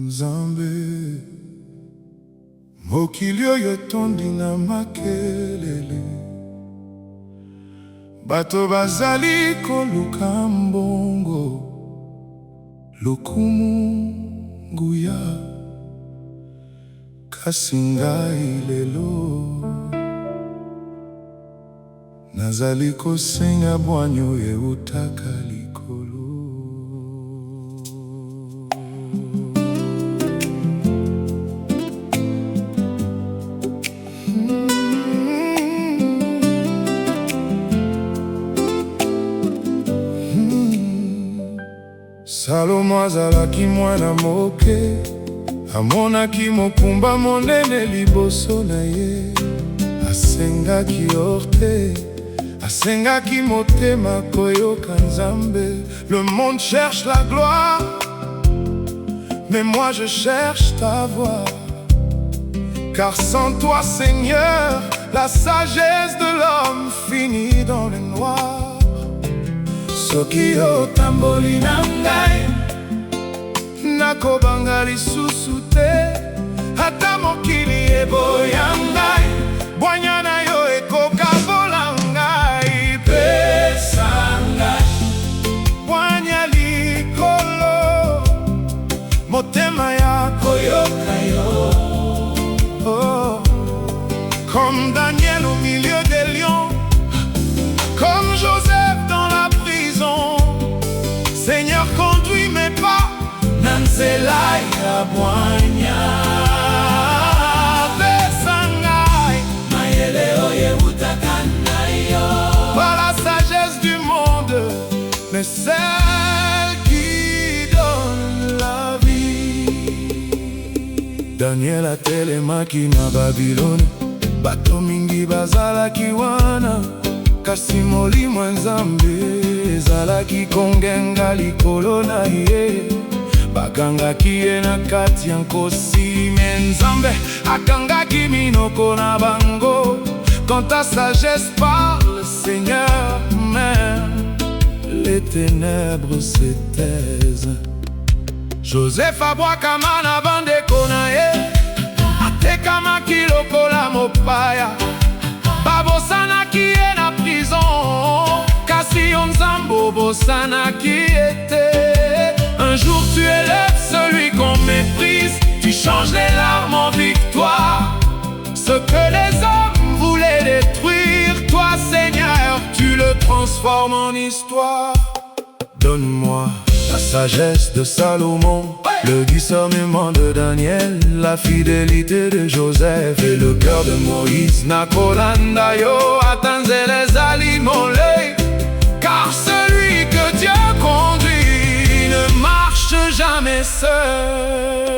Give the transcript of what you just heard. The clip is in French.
Nzambe mokili oyo etondi na makelele, bato bazali koluka mbongo, lokumu nguya. Kasi ngai lelo nazali kosenga bwanyo eutaka likolo. Salomo azalaki mwana moke, amonaki mokumba monene liboso na ye. Asengaki orte, asengaki motema koyoka Nzambe. Le monde cherche la gloire, mais moi je cherche ta voix. Car sans toi Seigneur, la sagesse de l'homme finit dans le noir. Soki otamboli na ngai, nakobanga lisusu te. Ata mokili eboya ngai, bwanya na yo ekokabola ngai. Pesa ngai bwanya likolo, motema ya koyoka yo. Oh, comme Daniel au milieu des lions, comme Joseph dans la prison. Seigneur, conduis mes pas na nzela ya bwanya. Pesa ngai mayele oyo eutaka na yo. Pas la sagesse du monde, mais celle qui donne la vie. Daniel atelemaki na Babilone, bato mingi bazalaki wana. Kasi molimo Nzambe ezalaki kongenga likolo na ye. Bakangaki ye na kati ya nkosi, me Nzambe akangaki minoko na bango. Quand ta sagesse parle, Seigneur, même les ténèbres se taisent. Joseph abwakama na bandeko na ye, atekamaki lokola mopaya. Babosanaki ye na prison, kasi yo Nzambe obosanaki ete. Un jour tu élèves celui qu'on méprise, tu changes les larmes en victoire. Ce que les hommes voulaient détruire, toi Seigneur, tu le transformes en histoire. Donne-moi la sagesse de Salomon, le discernement de Daniel, la fidélité de Joseph et le cœur de Moïse. Nakolanda yo atanzele zalimole, car celui que Dieu conduit ne marche jamais seul.